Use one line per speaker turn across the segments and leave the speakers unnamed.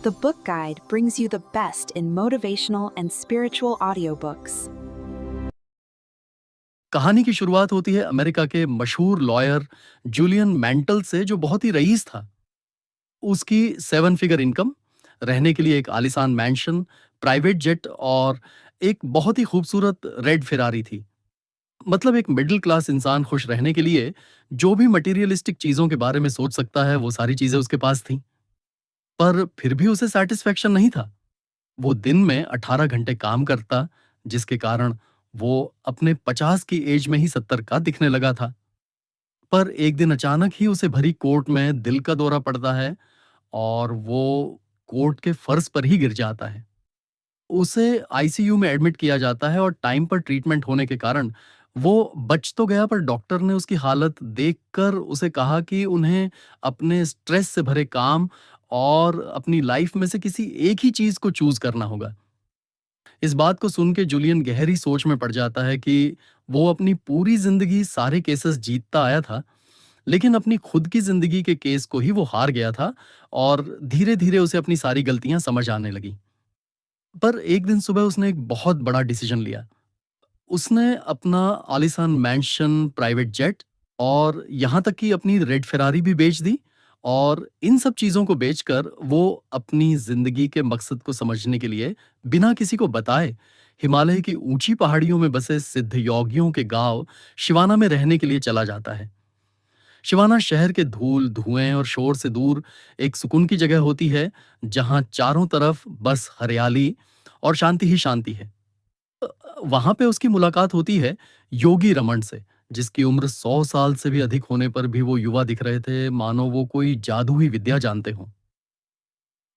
The Book Guide brings you the best in motivational and spiritual audiobooks.
कहानी की शुरुआत होती है अमेरिका के मशहूर लॉयर जूलियन मैंटल से, जो बहुत ही रईस था। उसकी 7 फिगर इनकम, रहने के लिए एक आलीशान मैंशन, प्राइवेट जेट और एक बहुत ही खूबसूरत रेड फेरारी थी। मतलब एक मिडिल क्लास इंसान खुश रहने के लिए जो भी मटेरियलिस्टिक चीजों के बारे में सोच सकता है, वो सारी चीजें उसके पास थी। पर फिर भी उसे सेटिस्फेक्शन नहीं था। वो दिन में 18 घंटे काम करता, जिसके कारण वो अपने 50 की एज में ही 70 का दिखने लगा था। पर एक दिन अचानक ही उसे भरी कोर्ट में दिल का दौरा पड़ता है और वो कोर्ट के फर्श पर ही गिर जाता है। उसे आईसीयू में एडमिट किया जाता है और टाइम पर ट्रीटमेंट होने के कारण वो बच तो गया, पर डॉक्टर ने उसकी हालत देखकर उसे कहा कि उन्हें अपने स्ट्रेस से भरे काम और अपनी लाइफ में से किसी एक ही चीज को चूज करना होगा। इस बात को सुन के जूलियन गहरी सोच में पड़ जाता है कि वो अपनी पूरी जिंदगी सारे केसेस जीतता आया था, लेकिन अपनी खुद की जिंदगी के केस को ही वो हार गया था। और धीरे धीरे उसे अपनी सारी गलतियां समझ आने लगी। पर एक दिन सुबह उसने एक बहुत बड़ा डिसीजन लिया। उसने अपना आलीशान मैंशन, प्राइवेट जेट और यहाँ तक कि अपनी रेड फेरारी भी बेच दी। और इन सब चीजों को बेचकर वो अपनी जिंदगी के मकसद को समझने के लिए बिना किसी को बताए हिमालय की ऊंची पहाड़ियों में बसे सिद्ध योगियों के गांव शिवाना में रहने के लिए चला जाता है। शिवाना शहर के धूल, धुएं और शोर से दूर एक सुकून की जगह होती है, जहां चारों तरफ बस हरियाली और शांति ही शांति है। वहां पे उसकी मुलाकात होती है योगी रमन से, जिसकी उम्र 100 साल से भी अधिक होने पर भी वो युवा दिख रहे थे, मानो वो कोई जादुई विद्या जानते हों।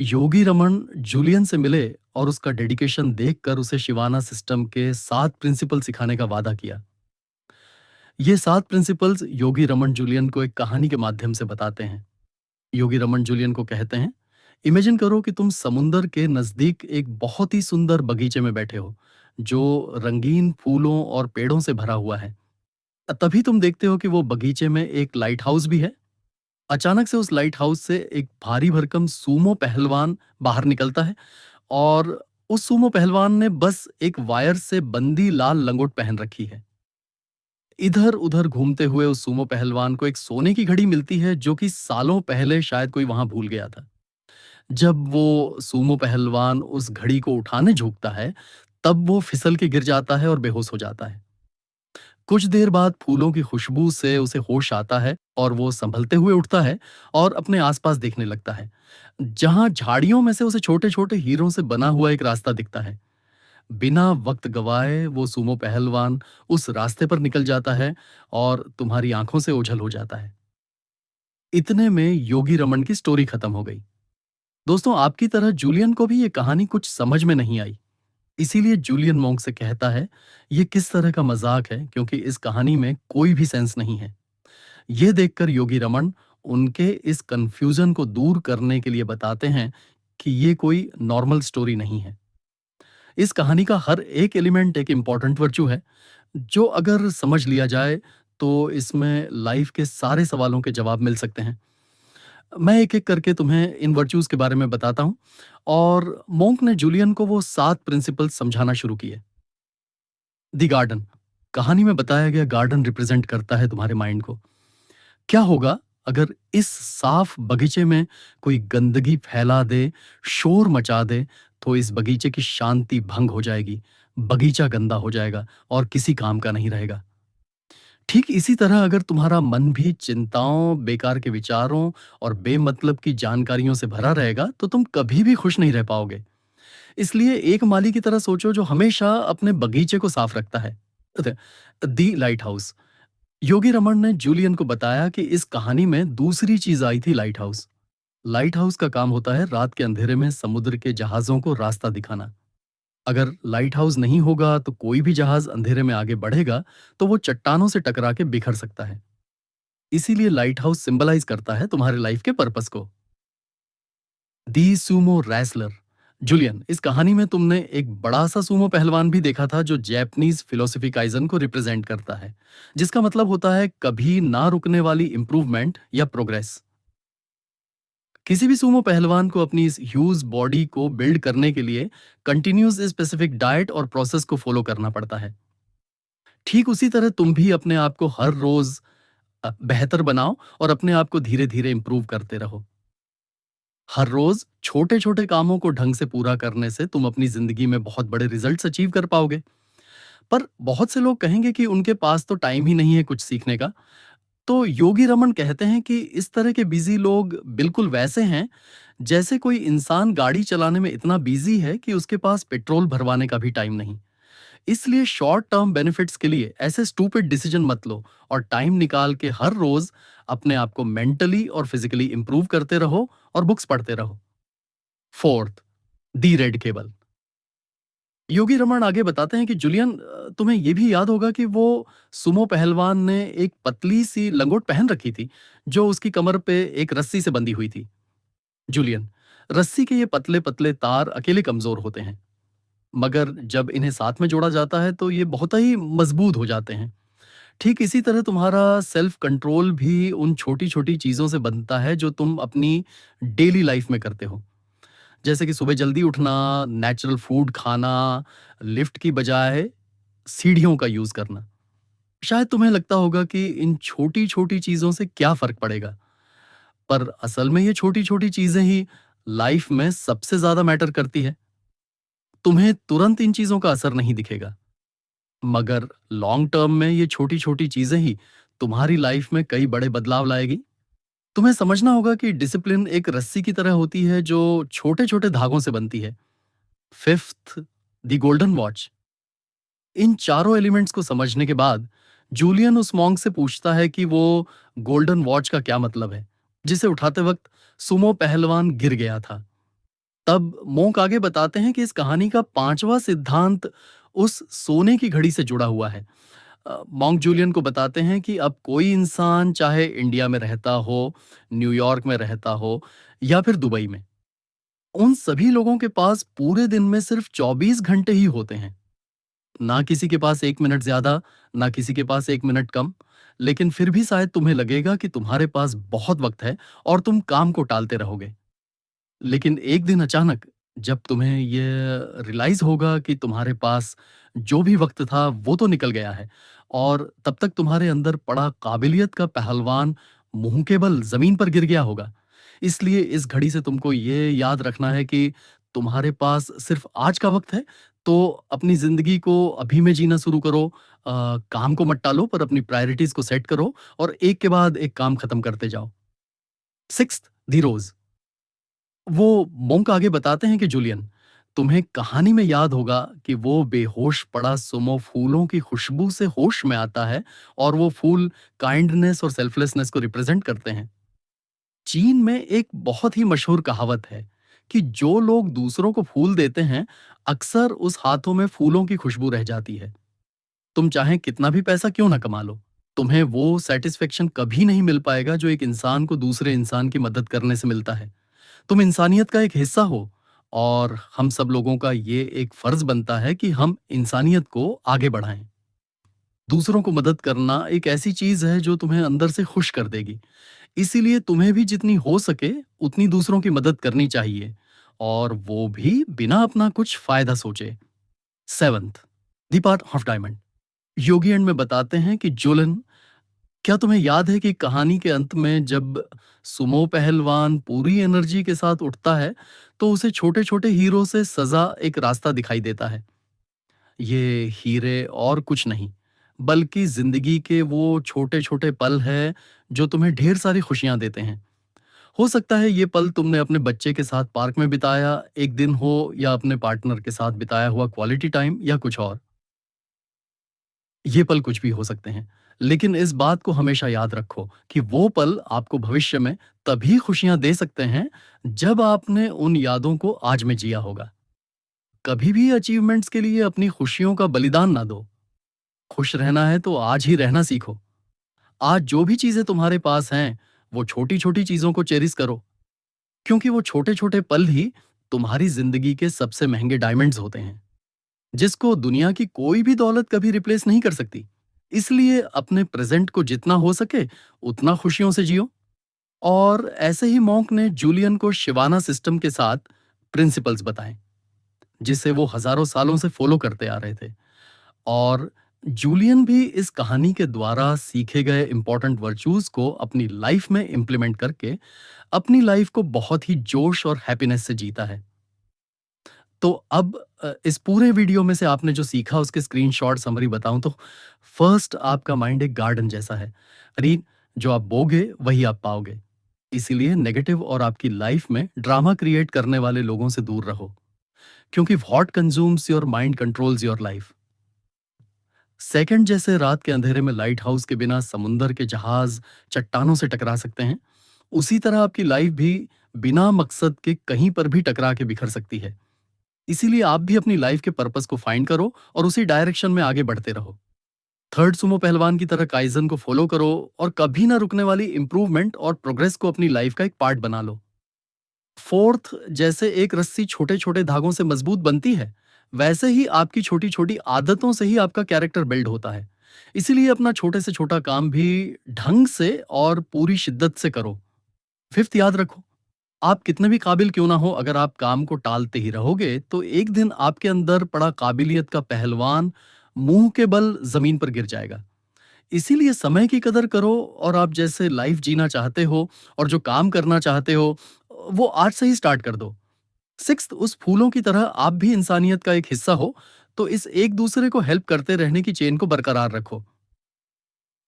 योगी रमन जूलियन से मिले और उसका डेडिकेशन देखकर उसे शिवाना सिस्टम के 7 प्रिंसिपल सिखाने का वादा किया। ये 7 प्रिंसिपल्स योगी रमन जूलियन को एक कहानी के माध्यम से बताते हैं। योगी रमन जूलियन को कहते हैं, इमेजिन करो कि तुम समुंदर के नजदीक एक बहुत ही सुंदर बगीचे में बैठे हो, जो रंगीन फूलों और पेड़ों से भरा हुआ है। तभी तुम देखते हो कि वो बगीचे में एक लाइट हाउस भी है। अचानक से उस लाइट हाउस से एक भारी भरकम सूमो पहलवान बाहर निकलता है। और उस सूमो पहलवान ने बस एक वायर से बंधी लाल लंगोट पहन रखी है। इधर उधर घूमते हुए उस सूमो पहलवान को एक सोने की घड़ी मिलती है, जो कि सालों पहले शायद कोई वहां भूल गया था। जब वो सूमो पहलवान उस घड़ी को उठाने झुकता है, तब वो फिसल के गिर जाता है और बेहोश हो जाता है। कुछ देर बाद फूलों की खुशबू से उसे होश आता है और वो संभलते हुए उठता है और अपने आसपास देखने लगता है, जहां झाड़ियों में से उसे छोटे छोटे हीरों से बना हुआ एक रास्ता दिखता है। बिना वक्त गवाए वो सूमो पहलवान उस रास्ते पर निकल जाता है और तुम्हारी आंखों से ओझल हो जाता है। इतने में योगी रमन की स्टोरी खत्म हो गई। दोस्तों, आपकी तरह जूलियन को भी ये कहानी कुछ समझ में नहीं आई। इसीलिए जूलियन मोंक से कहता है, ये किस तरह का मजाक है, क्योंकि इस कहानी में कोई भी सेंस नहीं है। ये देखकर योगी रमन उनके इस कंफ्यूजन को दूर करने के लिए बताते हैं कि ये कोई नॉर्मल स्टोरी नहीं है। इस कहानी का हर एक एलिमेंट एक इम्पॉर्टेंट वर्चू है, जो अगर समझ लिया जाए तो इसमें लाइफ के सारे सवालों के जवाब मिल सकते हैं। मैं एक-एक करके तुम्हें इन वर्च्यूज के बारे में बताता हूं। और मोंक ने जूलियन को वो 7 प्रिंसिपल समझाना शुरू किए। दी गार्डन, कहानी में बताया गया गार्डन रिप्रेजेंट करता है तुम्हारे माइंड को। क्या होगा अगर इस साफ बगीचे में कोई गंदगी फैला दे, शोर मचा दे, तो इस बगीचे की शांति भंग हो जाएगी, बगीचा गंदा हो जाएगा और किसी काम का नहीं रहेगा। ठीक इसी तरह अगर तुम्हारा मन भी चिंताओं, बेकार के विचारों और बेमतलब की जानकारियों से भरा रहेगा, तो तुम कभी भी खुश नहीं रह पाओगे। इसलिए एक माली की तरह सोचो, जो हमेशा अपने बगीचे को साफ रखता है। दी लाइट हाउस, योगी रमन ने जूलियन को बताया कि इस कहानी में दूसरी चीज आई थी, लाइट हाउस। लाइट हाउस का काम होता है रात के अंधेरे में समुद्र के जहाजों को रास्ता दिखाना। अगर लाइट हाउस नहीं होगा तो कोई भी जहाज अंधेरे में आगे बढ़ेगा तो वो चट्टानों से टकरा के बिखर सकता है। इसीलिए लाइट हाउस सिंबलाइज करता है तुम्हारे लाइफ के पर्पस को। दी सुमो रेसलर, जूलियन, इस कहानी में तुमने एक बड़ा सा सुमो पहलवान भी देखा था, जो जैपनीज फिलोसफी काइजन को रिप्रेजेंट करता है, जिसका मतलब होता है कभी ना रुकने वाली इंप्रूवमेंट या प्रोग्रेस। किसी भी सुमो पहलवान को अपनी इस ह्यूज बॉडी को बिल्ड करने के लिए कंटिन्यूस स्पेसिफिक डाइट और प्रोसेस को फॉलो करना पड़ता है। ठीक उसी तरह तुम भी अपने आप को हर रोज बेहतर बनाओ और अपने आप को धीरे धीरे इंप्रूव करते रहो। हर रोज छोटे छोटे कामों को ढंग से पूरा करने से तुम अपनी जिंदगी में बहुत बड़े रिजल्ट्स अचीव कर पाओगे। पर बहुत से लोग कहेंगे कि उनके पास तो टाइम ही नहीं है कुछ सीखने का। तो योगी रमन कहते हैं कि इस तरह के बिजी लोग बिल्कुल वैसे हैं जैसे कोई इंसान गाड़ी चलाने में इतना बिजी है कि उसके पास पेट्रोल भरवाने का भी टाइम नहीं। इसलिए शॉर्ट टर्म बेनिफिट्स के लिए ऐसे स्टूपिड डिसीजन मत लो और टाइम निकाल के हर रोज अपने आप को मेंटली और फिजिकली इंप्रूव करते रहो और बुक्स पढ़ते रहो। फोर्थ, दी रेड केबल। योगी रमन आगे बताते हैं कि जूलियन, तुम्हें यह भी याद होगा कि वो सुमो पहलवान ने एक पतली सी लंगोट पहन रखी थी जो उसकी कमर पे एक रस्सी से बंधी हुई थी। जूलियन, रस्सी के ये पतले पतले तार अकेले कमजोर होते हैं, मगर जब इन्हें साथ में जोड़ा जाता है तो ये बहुत ही मजबूत हो जाते हैं। ठीक इसी तरह तुम्हारा सेल्फ कंट्रोल भी उन छोटी छोटी चीजों से बनता है जो तुम अपनी डेली लाइफ में करते हो, जैसे कि सुबह जल्दी उठना, नेचुरल फूड खाना, लिफ्ट की बजाय सीढ़ियों का यूज करना। शायद तुम्हें लगता होगा कि इन छोटी छोटी चीजों से क्या फर्क पड़ेगा, पर असल में ये छोटी छोटी चीजें ही लाइफ में सबसे ज्यादा मैटर करती है। तुम्हें तुरंत इन चीजों का असर नहीं दिखेगा, मगर लॉन्ग टर्म में ये छोटी छोटी चीजें ही तुम्हारी लाइफ में कई बड़े बदलाव लाएगी। तुम्हें समझना होगा कि डिसिप्लिन एक रस्सी की तरह होती है जो छोटे छोटे धागों से बनती है। Fifth, the golden watch. इन चारों एलिमेंट्स को समझने के बाद जूलियन उस मॉन्क से पूछता है कि वो गोल्डन वॉच का क्या मतलब है, जिसे उठाते वक्त सुमो पहलवान गिर गया था। तब मोंक आगे बताते हैं कि इस कहानी का पांचवा सिद्धांत उस सोने की घड़ी से जुड़ा हुआ है। मोंक जूलियन को बताते हैं कि अब कोई इंसान चाहे इंडिया में रहता हो, न्यूयॉर्क में रहता हो या फिर दुबई में, उन सभी लोगों के पास पूरे दिन में सिर्फ 24 घंटे ही होते हैं। ना किसी के पास 1 मिनट ज्यादा, ना किसी के पास 1 मिनट कम। लेकिन फिर भी शायद तुम्हें लगेगा कि तुम्हारे पास बहुत वक्त है और तुम काम को टालते रहोगे। लेकिन एक दिन अचानक जब तुम्हें यह रियलाइज होगा कि तुम्हारे पास जो भी वक्त था वो तो निकल गया है, और तब तक तुम्हारे अंदर पड़ा काबिलियत का पहलवान मुंह के बल जमीन पर गिर गया होगा। इसलिए इस घड़ी से तुमको ये याद रखना है कि तुम्हारे पास सिर्फ आज का वक्त है। तो अपनी जिंदगी को अभी में जीना शुरू करो। काम को मत टालो, पर अपनी प्रायोरिटीज को सेट करो और एक के बाद एक काम खत्म करते जाओ। सिक्स्थ, दी रोज। वो मोंक आगे बताते हैं कि जूलियन, तुम्हें कहानी में याद होगा कि वो बेहोश पड़ा सुमो फूलों की खुशबू से होश में आता है, और वो फूल काइंडनेस और सेल्फलेसनेस को रिप्रेजेंट करते हैं। चीन में एक बहुत ही मशहूर कहावत है कि जो लोग दूसरों को फूल देते हैं, अक्सर उस हाथों में फूलों की खुशबू रह जाती है। तुम चाहे कितना भी पैसा क्यों ना कमा लो, तुम्हें वो सेटिस्फेक्शन कभी नहीं मिल पाएगा जो एक इंसान को दूसरे इंसान की मदद करने से मिलता है। तुम इंसानियत का एक हिस्सा हो, और हम सब लोगों का ये एक फर्ज बनता है कि हम इंसानियत को आगे बढ़ाएं। दूसरों को मदद करना एक ऐसी चीज है जो तुम्हें अंदर से खुश कर देगी। इसीलिए तुम्हें भी जितनी हो सके उतनी दूसरों की मदद करनी चाहिए, और वो भी बिना अपना कुछ फायदा सोचे। Seventh, the part of diamond. Yogi and में बताते हैं कि जोलन, क्या तुम्हें याद है कि कहानी के अंत में जब सुमो पहलवान पूरी एनर्जी के साथ उठता है तो उसे छोटे छोटे हीरो से सजा एक रास्ता दिखाई देता है। ये हीरे और कुछ नहीं, बल्कि जिंदगी के वो छोटे छोटे पल है जो तुम्हें ढेर सारी खुशियां देते हैं। हो सकता है ये पल तुमने अपने बच्चे के साथ पार्क में बिताया एक दिन हो, या अपने पार्टनर के साथ बिताया हुआ क्वालिटी टाइम, या कुछ और। ये पल कुछ भी हो सकते हैं, लेकिन इस बात को हमेशा याद रखो कि वो पल आपको भविष्य में तभी खुशियां दे सकते हैं जब आपने उन यादों को आज में जिया होगा। कभी भी अचीवमेंट्स के लिए अपनी खुशियों का बलिदान ना दो। खुश रहना है तो आज ही रहना सीखो। आज जो भी चीजें तुम्हारे पास हैं, वो छोटी छोटी चीजों को चेरिश करो, क्योंकि वो छोटे छोटे पल ही तुम्हारी जिंदगी के सबसे महंगे डायमंड्स होते हैं, जिसको दुनिया की कोई भी दौलत कभी रिप्लेस नहीं कर सकती। इसलिए अपने प्रेजेंट को जितना हो सके उतना खुशियों से जियो, और ऐसे ही मॉन्क ने जूलियन को शिवाना सिस्टम के साथ प्रिंसिपल्स बताए, जिसे वो हजारों सालों से फॉलो करते आ रहे थे। और जूलियन भी इस कहानी के द्वारा सीखे गए इंपॉर्टेंट वर्च्यूज को अपनी लाइफ में इंप्लीमेंट करके अपनी लाइफ को बहुत ही जोश और हैप्पीनेस से जीता है। तो अब इस पूरे वीडियो में से आपने जो सीखा उसके स्क्रीनशॉट समरी बताऊं तो फर्स्ट, आपका माइंड एक गार्डन जैसा है। यानी जो आप बोगे वही आप पाओगे। इसीलिए नेगेटिव और आपकी लाइफ में ड्रामा क्रिएट करने वाले लोगों से दूर रहो, क्योंकि what consumes your mind controls your life. Second, जैसे रात के अंधेरे में लाइट हाउस के बिना समुंदर के जहाज चट्टानों से टकरा सकते हैं, उसी तरह आपकी लाइफ भी बिना मकसद के कहीं पर भी टकरा के बिखर सकती है। इसीलिए आप भी अपनी लाइफ के पर्पस को फाइंड करो और उसी डायरेक्शन में आगे बढ़ते रहो। थर्ड, सुमो पहलवान की तरह काइजन को फॉलो करो और कभी ना रुकने वाली इंप्रूवमेंट और प्रोग्रेस को अपनी लाइफ का एक पार्ट बना लो। फोर्थ, जैसे एक रस्सी छोटे छोटे धागों से मजबूत बनती है, वैसे ही आपकी छोटी छोटी आदतों से ही आपका कैरेक्टर बिल्ड होता है। इसीलिए अपना छोटे से छोटा काम भी ढंग से और पूरी शिद्दत से करो। फिफ्थ, याद रखो, आप कितने भी काबिल क्यों ना हो, अगर आप काम को टालते ही रहोगे तो एक दिन आपके अंदर पड़ा काबिलियत का पहलवान मुंह के बल जमीन पर गिर जाएगा। इसीलिए समय की कदर करो और आप जैसे लाइफ जीना चाहते हो और जो काम करना चाहते हो वो आज से ही स्टार्ट कर दो। सिक्स्थ, उस फूलों की तरह आप भी इंसानियत का एक हिस्सा हो, तो इस एक दूसरे को हेल्प करते रहने की चेन को बरकरार रखो।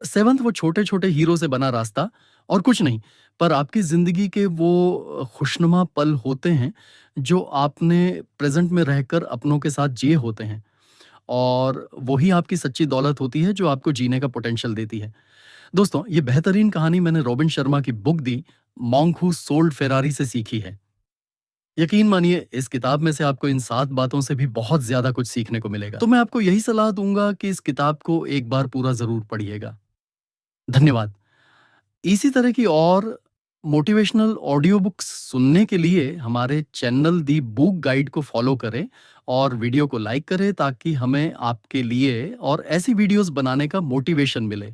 सेवंथ, वो छोटे छोटे हीरो से बना रास्ता और कुछ नहीं, पर आपकी जिंदगी के वो खुशनुमा पल होते हैं जो आपने प्रेजेंट में रहकर अपनों के साथ जिए होते हैं, और वही आपकी सच्ची दौलत होती है जो आपको जीने का पोटेंशियल देती है। दोस्तों, ये बेहतरीन कहानी मैंने रॉबिन शर्मा की book the monk who sold Ferrari से सीखी है। यकीन मानिए, इस किताब में से आपको इन 7 बातों से भी बहुत ज्यादा कुछ सीखने को मिलेगा। तो मैं आपको यही सलाह दूंगा कि इस किताब को एक बार पूरा जरूर पढ़िएगा। धन्यवाद। इसी तरह की और मोटिवेशनल ऑडियो बुक्स सुनने के लिए हमारे चैनल दी बुक गाइड को फॉलो करें और वीडियो को लाइक करें, ताकि हमें आपके लिए और ऐसी वीडियोस बनाने का मोटिवेशन मिले।